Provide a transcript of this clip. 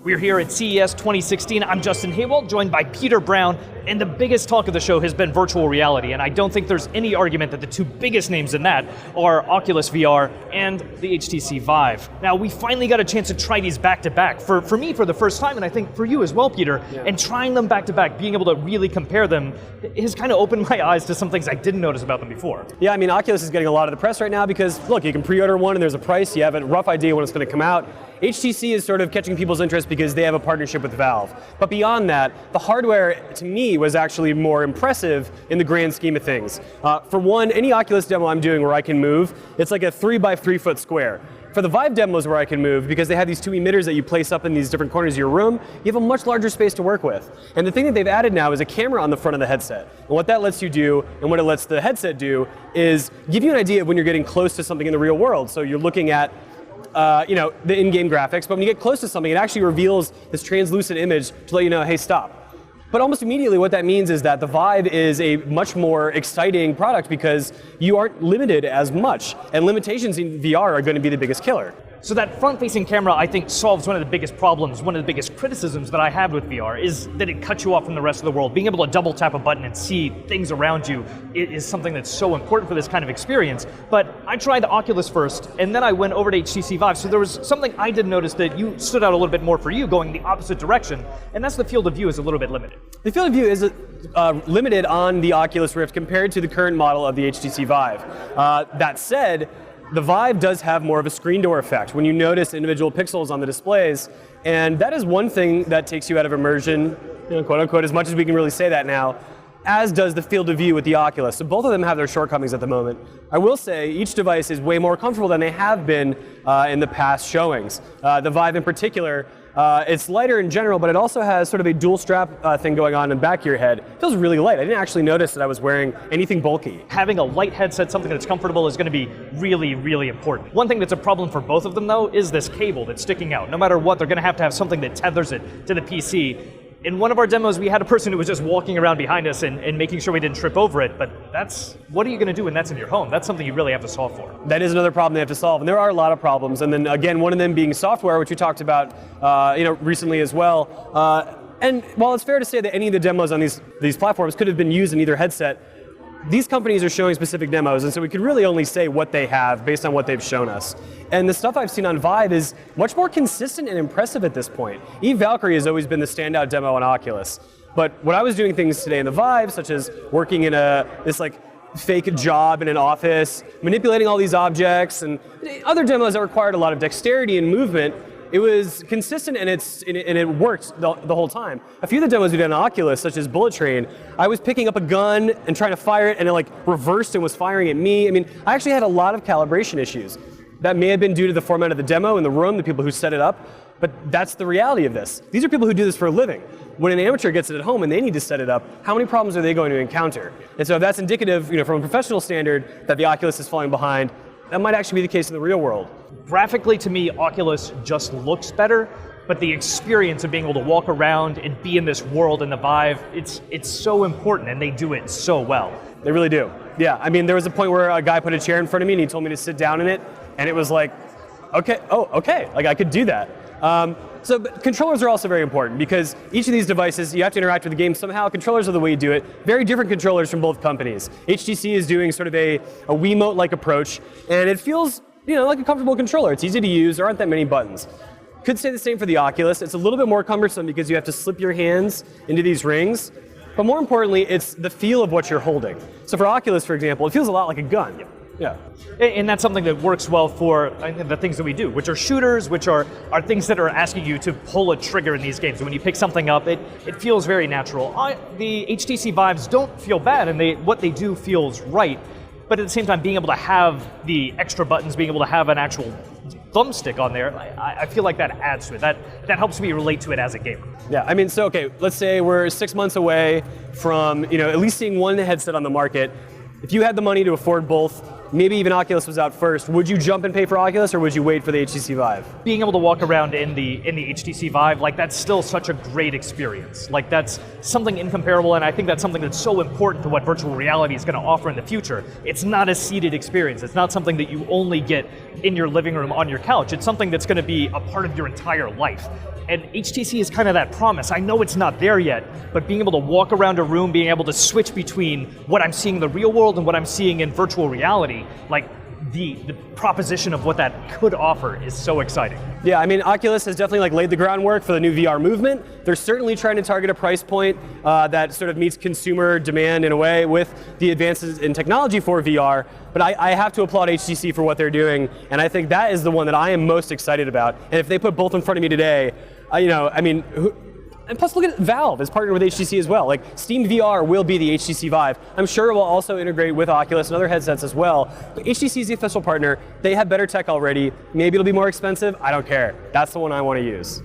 We're here at CES 2016. I'm Justin Haywald, joined by Peter Brown, and the biggest talk of the show has been virtual reality, and I don't think there's any argument that the two biggest names in that are Oculus VR and the HTC Vive. Now, we finally got a chance to try these back-to-back. For me, for the first time, and I think for you as well, Peter, and trying them back-to-back, being able to really compare them, has kind of opened my eyes to some things I didn't notice about them before. Yeah, I mean, Oculus is getting a lot of the press right now because, look, you can pre-order one and there's a price, you have a rough idea when it's going to come out. HTC is sort of catching people's interest because they have a partnership with Valve. But beyond that, the hardware, to me, was actually more impressive in the grand scheme of things. For one, any Oculus demo I'm doing where I can move, it's like a 3 by 3 foot square. For the Vive demos where I can move, because they have these two emitters that you place up in these different corners of your room, you have a much larger space to work with. And the thing that they've added now is a camera on the front of the headset. And what that lets you do, and what it lets the headset do, is give you an idea of when you're getting close to something in the real world. So you're looking at the in-game graphics, but when you get close to something, it actually reveals this translucent image to let you know, hey, stop. But almost immediately what that means is that the Vive is a much more exciting product because you aren't limited as much, and limitations in VR are going to be the biggest killer. So that front-facing camera, I think, solves one of the biggest problems, one of the biggest criticisms that I have with VR, is that it cuts you off from the rest of the world. Being able to double tap a button and see things around you is something that's so important for this kind of experience. But I tried the Oculus first, and then I went over to HTC Vive, so there was something I did notice that you stood out a little bit more for you, going the opposite direction, and that's the field of view is a little bit limited. The field of view is limited on the Oculus Rift compared to the current model of the HTC Vive. That said, the Vive does have more of a screen door effect when you notice individual pixels on the displays, and that is one thing that takes you out of immersion, quote unquote, as much as we can really say that now, as does the field of view with the Oculus. So both of them have their shortcomings at the moment. I will say each device is way more comfortable than they have been in the past showings. The Vive in particular, it's lighter in general, but it also has sort of a dual strap thing going on in the back of your head. It feels really light. I didn't actually notice that I was wearing anything bulky. Having a light headset, something that's comfortable, is going to be really, really important. One thing that's a problem for both of them, though, is this cable that's sticking out. No matter what, they're going to have something that tethers it to the PC. In one of our demos, we had a person who was just walking around behind us and making sure we didn't trip over it, but what are you going to do when that's in your home? That's something you really have to solve for. That is another problem they have to solve, and there are a lot of problems. And then again, one of them being software, which we talked about recently as well. And while it's fair to say that any of the demos on these platforms could have been used in either headset, these companies are showing specific demos, and so we could really only say what they have based on what they've shown us. And the stuff I've seen on Vive is much more consistent and impressive at this point. Eve Valkyrie has always been the standout demo on Oculus. But when I was doing things today in the Vive, such as working in this fake job in an office, manipulating all these objects, and other demos that required a lot of dexterity and movement, it was consistent and it worked the whole time. A few of the demos we did on Oculus, such as Bullet Train, I was picking up a gun and trying to fire it, and it reversed and was firing at me. I mean, I actually had a lot of calibration issues. That may have been due to the format of the demo in the room, the people who set it up, but that's the reality of this. These are people who do this for a living. When an amateur gets it at home and they need to set it up, how many problems are they going to encounter? And so if that's indicative, from a professional standard, that the Oculus is falling behind, that might actually be the case in the real world. Graphically, to me, Oculus just looks better, but the experience of being able to walk around and be in this world in the Vive, it's so important, and they do it so well. They really do. Yeah, I mean, there was a point where a guy put a chair in front of me and he told me to sit down in it, and it was like, okay, I could do that. But controllers are also very important because each of these devices, you have to interact with the game somehow. Controllers are the way you do it. Very different controllers from both companies. HTC is doing sort of a Wiimote-like approach, and it feels like a comfortable controller. It's easy to use. There aren't that many buttons. Could say the same for the Oculus. It's a little bit more cumbersome because you have to slip your hands into these rings. But more importantly, it's the feel of what you're holding. So for Oculus, for example, it feels a lot like a gun. Yeah. And that's something that works well for the things that we do, which are shooters, which are things that are asking you to pull a trigger in these games. When you pick something up, it feels very natural. The HTC Vives don't feel bad, and what they do feels right. But at the same time, being able to have the extra buttons, being able to have an actual thumbstick on there, I feel like that adds to it. That helps me relate to it as a gamer. Yeah, I mean, so okay, let's say we're 6 months away from at least seeing one headset on the market. If you had the money to afford both, maybe even Oculus was out first, would you jump and pay for Oculus, or would you wait for the HTC Vive? Being able to walk around in the HTC Vive, like that's still such a great experience. Like that's something incomparable, and I think that's something that's so important to what virtual reality is going to offer in the future. It's not a seated experience. It's not something that you only get in your living room on your couch. It's something that's going to be a part of your entire life. And HTC is kind of that promise. I know it's not there yet, but being able to walk around a room, being able to switch between what I'm seeing in the real world and what I'm seeing in virtual reality, like the proposition of what that could offer is so exciting. Yeah, I mean, Oculus has definitely like laid the groundwork for the new VR movement. They're certainly trying to target a price point that sort of meets consumer demand in a way with the advances in technology for VR. But I have to applaud HTC for what they're doing, and I think that is the one that I am most excited about. And if they put both in front of me today, and plus look at Valve is partnered with HTC as well. Like Steam VR will be the HTC Vive. I'm sure it will also integrate with Oculus and other headsets as well. But HTC is the official partner. They have better tech already. Maybe it'll be more expensive. I don't care. That's the one I want to use.